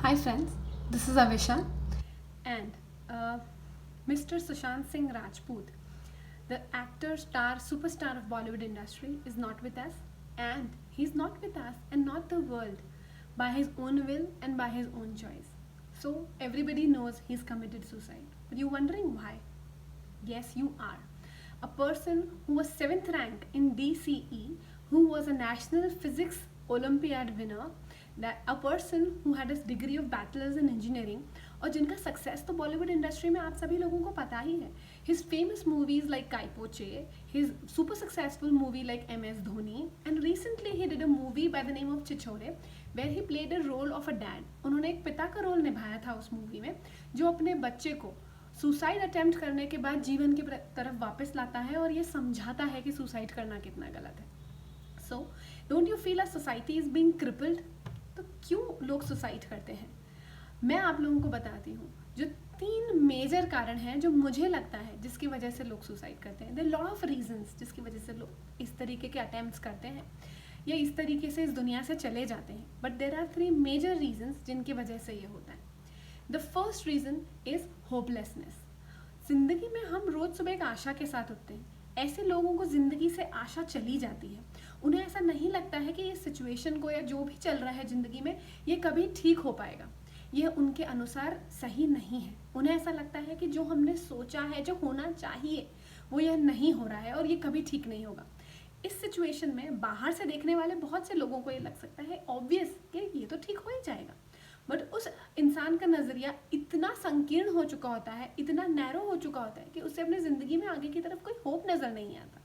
Hi friends, this is Avisha and Mr. Sushant Singh Rajput, the actor, star, superstar of Bollywood industry is not with us, and he's not with us and not the world by his own will and by his own choice. So everybody knows he's committed suicide. But you're wondering why? Yes, you are. A person who was 7th rank in DCE, who was a national physics Olympiad winner, that a person who had a degree of bachelor's in engineering और जिनका success तो Bollywood industry में आप सभी लोगों को पता ही है. His famous movies like Kai Po Che, his super successful movie like MS Dhoni, and recently he did a movie by the name of Chhichhore where he played a role of a dad. उन्होंने एक पिता का रोल निभाया था उस मूवी में, जो अपने बच्चे को सुसाइड अटेम्प्ट करने के बाद जीवन की तरफ वापस लाता है और ये समझाता है कि सुसाइड करना कितना गलत है. So don't you feel a society is being crippled? तो क्यों लोग सुसाइड करते हैं? मैं आप लोगों को बताती हूँ जो 3 मेजर कारण हैं जो मुझे लगता है जिसकी वजह से लोग सुसाइड करते हैं. देयर लॉट ऑफ रीजंस जिसकी वजह से लोग इस तरीके के अटेम्प्ट्स करते हैं या इस तरीके से इस दुनिया से चले जाते हैं. But there are 3 major reasons जिनकी वजह से ये होता है. The first reason is hopelessness. जिंदगी में हम रोज सुबह एक आशा के साथ उठते हैं. ऐसे लोगों को जिंदगी से आशा चली जाती है. उन्हें ऐसा नहीं लगता है कि ये सिचुएशन को या जो भी चल रहा है जिंदगी में ये कभी ठीक हो पाएगा. यह उनके अनुसार सही नहीं है. उन्हें ऐसा लगता है कि जो हमने सोचा है, जो होना चाहिए, वो यह नहीं हो रहा है और ये कभी ठीक नहीं होगा. इस सिचुएशन में बाहर से देखने वाले बहुत से लोगों को ये लग सकता है ऑब्वियस कि ये तो ठीक हो ही जाएगा. बट उस इंसान का नज़रिया इतना संकीर्ण हो चुका होता है, इतना नैरो हो चुका होता है कि उसे अपनी ज़िंदगी में आगे की तरफ कोई होप नज़र नहीं आता.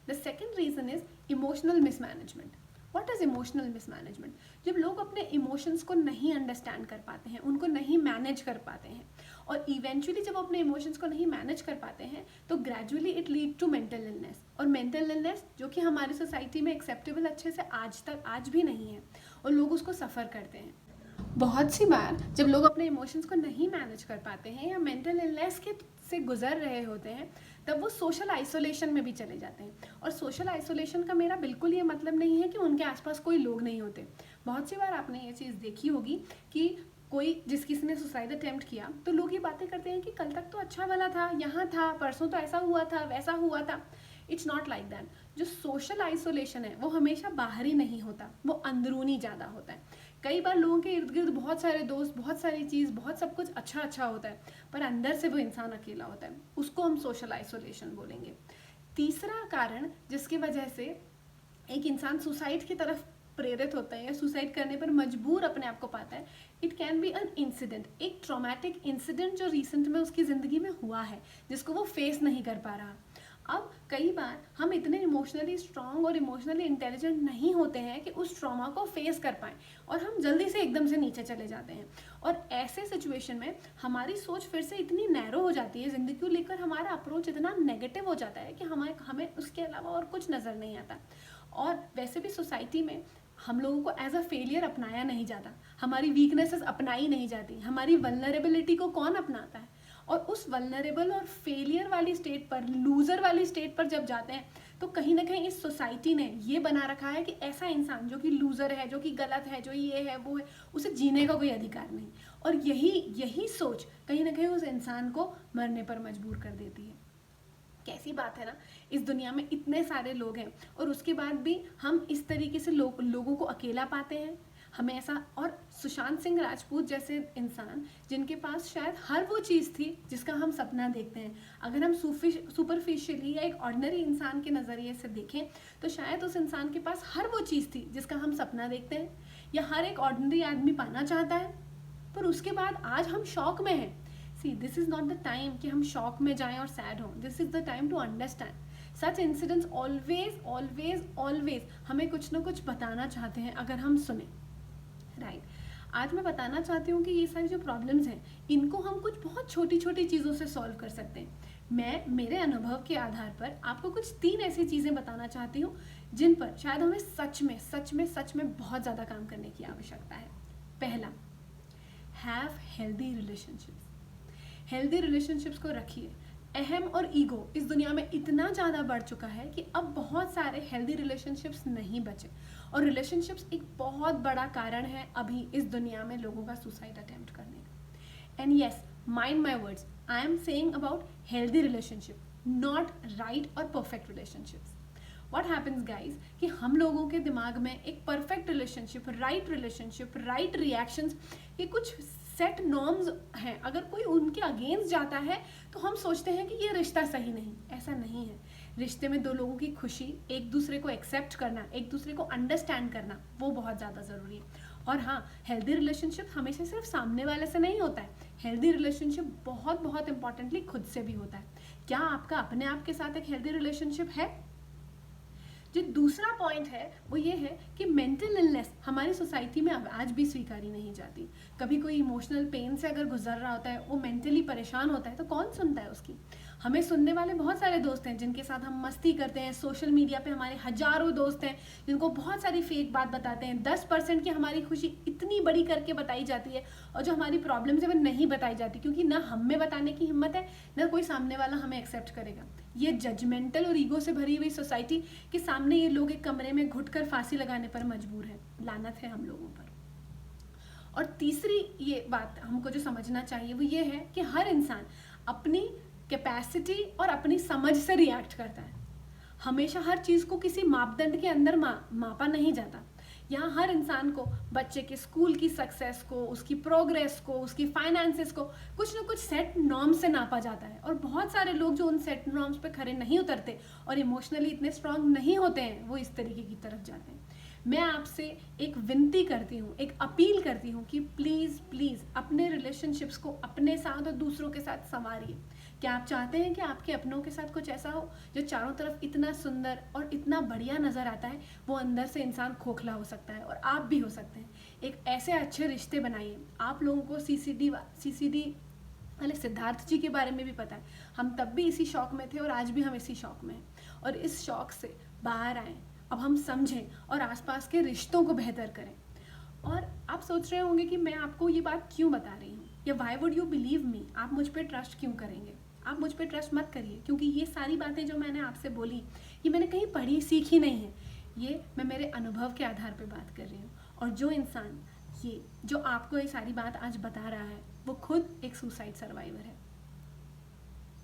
The second reason is emotional mismanagement. What is emotional mismanagement? जब लोग अपने इमोशंस को नहीं अंडरस्टैंड कर पाते हैं, उनको नहीं मैनेज कर पाते हैं, और इवेंचुअली जब अपने इमोशंस को नहीं मैनेज कर पाते हैं तो gradually it lead to mental illness. और मेंटल इलनेस जो कि हमारी सोसाइटी में एक्सेप्टेबल अच्छे से आज भी नहीं है और लोग उसको सफ़र करते हैं. बहुत सी बार जब लोग अपने इमोशंस को नहीं मैनेज कर पाते हैं या मेंटल इलनेस के से गुजर रहे होते हैं तब वो सोशल आइसोलेशन में भी चले जाते हैं. और सोशल आइसोलेशन का मेरा बिल्कुल ये मतलब नहीं है कि उनके आसपास कोई लोग नहीं होते. बहुत सी बार आपने ये चीज़ देखी होगी कि कोई किसी ने सुसाइड अटेम्प्ट किया तो लोग ये बातें करते हैं कि कल तक तो अच्छा वाला था, यहाँ था, परसों तो ऐसा हुआ था, वैसा हुआ था. It's not like that. जो सोशल आइसोलेशन है वो हमेशा बाहरी नहीं होता, वो अंदरूनी ज़्यादा होता है. कई बार लोगों के इर्द गिर्द बहुत सारे दोस्त, बहुत सारी चीज़, बहुत सब कुछ अच्छा होता है, पर अंदर से वो इंसान अकेला होता है. उसको हम सोशल आइसोलेशन बोलेंगे. तीसरा कारण जिसकी वजह से एक इंसान सुसाइड की तरफ प्रेरित होता है या सुसाइड करने पर मजबूर अपने आप को पाता है, it can be an incident. एक ट्रॉमेटिक इंसिडेंट जो रिसेंट में उसकी ज़िंदगी में हुआ है जिसको वो फेस नहीं कर पा रहा. अब कई बार हम इतने इमोशनली स्ट्रांग और इमोशनली इंटेलिजेंट नहीं होते हैं कि उस ट्रॉमा को फेस कर पाएँ और हम जल्दी से एकदम से नीचे चले जाते हैं. और ऐसे सिचुएशन में हमारी सोच फिर से इतनी नैरो हो जाती है, ज़िंदगी को लेकर हमारा अप्रोच इतना नेगेटिव हो जाता है कि हमें उसके अलावा और कुछ नज़र नहीं आता. और वैसे भी सोसाइटी में हम लोगों को एज अ फेलियर अपनाया नहीं जाता, हमारी वीकनेसेस अपनाई नहीं जाती, हमारी वल्नरेबिलिटी को कौन अपनाता है. और उस वल्नरेबल और फेलियर वाली स्टेट पर, लूज़र वाली स्टेट पर जब जाते हैं तो कहीं ना कहीं इस सोसाइटी ने ये बना रखा है कि ऐसा इंसान जो कि लूज़र है, जो कि गलत है, जो ये है वो है, उसे जीने का कोई अधिकार नहीं. और यही सोच कहीं ना कहीं उस इंसान को मरने पर मजबूर कर देती है. कैसी बात है ना, इस दुनिया में इतने सारे लोग हैं और उसके बाद भी हम इस तरीके से लोगों को अकेला पाते हैं. हमें ऐसा, और सुशांत सिंह राजपूत जैसे इंसान जिनके पास शायद हर वो चीज़ थी जिसका हम सपना देखते हैं. अगर हम सुपरफिशियली या एक ऑर्डिनरी इंसान के नज़रिए से देखें तो शायद उस इंसान के पास हर वो चीज़ थी जिसका हम सपना देखते हैं या हर एक ऑर्डिनरी आदमी पाना चाहता है. पर उसके बाद आज हम शॉक में हैं. See, this is not the time कि हम शॉक में जाएं और सैड हों. This is the time to understand. Such incidents always always always हमें कुछ ना कुछ बताना चाहते हैं अगर हम सुने. राइट. आज मैं बताना चाहती हूँ कि ये सारी जो प्रॉब्लम्स हैं इनको हम कुछ बहुत छोटी छोटी चीज़ों से सॉल्व कर सकते हैं. मैं मेरे अनुभव के आधार पर आपको कुछ 3 ऐसी चीज़ें बताना चाहती हूँ जिन पर शायद हमें सच में बहुत ज़्यादा काम करने की आवश्यकता है. पहला, have healthy relationships. Healthy relationships को रखिए. अहम और ईगो इस दुनिया में इतना ज़्यादा बढ़ चुका है कि अब बहुत सारे हेल्दी रिलेशनशिप्स नहीं बचे, और रिलेशनशिप्स एक बहुत बड़ा कारण है अभी इस दुनिया में लोगों का सुसाइड अटेम्प्ट करने का। And yes, mind my words, I am saying about healthy relationship, not right और perfect relationships. What happens guys कि हम लोगों के दिमाग में एक परफेक्ट रिलेशनशिप, राइट रिएक्शंस, ये कुछ सेट नॉर्म्स हैं। अगर कोई उनके अगेंस्ट जाता है तो हम सोचते हैं कि ये रिश्ता सही नहीं। ऐसा नहीं है। रिश्ते में दो लोगों की खुशी, एक दूसरे को एक्सेप्ट करना, एक दूसरे को अंडरस्टैंड करना, वो बहुत ज़्यादा ज़रूरी है। और हाँ, हेल्दी रिलेशनशिप हमेशा सिर्फ सामने वाले से नहीं होता है। हेल्दी रिलेशनशिप बहुत बहुत इंपॉर्टेंटली खुद से भी होता है। क्या आपका अपने आप के साथ एक हेल्दी रिलेशनशिप है? जो दूसरा पॉइंट है वो ये है कि मेंटल इलनेस हमारी सोसाइटी में अब आज भी स्वीकारी नहीं जाती। कभी कोई इमोशनल पेन से अगर गुजर रहा होता है, वो मेंटली परेशान होता है, तो कौन सुनता है उसकी? हमें सुनने वाले बहुत सारे दोस्त हैं जिनके साथ हम मस्ती करते हैं। सोशल मीडिया पे हमारे हजारों दोस्त हैं जिनको बहुत सारी फेक बात बताते हैं। 10% की हमारी खुशी इतनी बड़ी करके बताई जाती है, और जो हमारी प्रॉब्लम्स है वो नहीं बताई जाती, क्योंकि ना हम में बताने की हिम्मत है, ना कोई सामने वाला हमें एक्सेप्ट करेगा। ये जजमेंटल और ईगो से भरी हुई सोसाइटी के सामने ये लोग एक कमरे में घुटकर फांसी लगाने पर मजबूर हैं। लानत है हम लोगों पर। और तीसरी ये बात हमको जो समझना चाहिए वो ये है कि हर इंसान अपनी कैपेसिटी और अपनी समझ से रिएक्ट करता है। हमेशा हर चीज़ को किसी मापदंड के अंदर मापा नहीं जाता। यहाँ हर इंसान को, बच्चे के स्कूल की सक्सेस को, उसकी प्रोग्रेस को, उसकी फाइनेंसेस को कुछ ना कुछ सेट नॉर्म्स से नापा जाता है। और बहुत सारे लोग जो उन सेट नॉर्म्स पे खरे नहीं उतरते और इमोशनली इतने स्ट्रांग नहीं होते हैं, वो इस तरीके की तरफ जाते हैं। मैं आपसे एक विनती करती हूँ, एक अपील करती हूँ कि प्लीज़ प्लीज़ अपने रिलेशनशिप्स को अपने साथ और दूसरों के साथ संवारिए। क्या आप चाहते हैं कि आपके अपनों के साथ कुछ ऐसा हो जो चारों तरफ इतना सुंदर और इतना बढ़िया नज़र आता है, वो अंदर से इंसान खोखला हो सकता है, और आप भी हो सकते हैं। एक ऐसे अच्छे रिश्ते बनाइए। आप लोगों को सीसीडी वाले सिद्धार्थ जी के बारे में भी पता है। हम तब भी इसी शौक में थे और आज भी हम इसी शौक में हैं, और इस शौक से बाहर आएँ। अब हम समझें और आसपास के रिश्तों को बेहतर करें। और आप सोच रहे होंगे कि मैं आपको ये बात क्यों बता रही हूँ, या why would you believe me, आप मुझ पर ट्रस्ट क्यों करेंगे? आप मुझ पर ट्रस्ट मत करिए, क्योंकि ये सारी बातें जो मैंने आपसे बोली, ये मैंने कहीं पढ़ी सीखी नहीं है। ये मैं मेरे अनुभव के आधार पर बात कर रही हूँ। और जो इंसान जो आपको ये सारी बात आज बता रहा है, वो खुद एक सुसाइड सर्वाइवर है।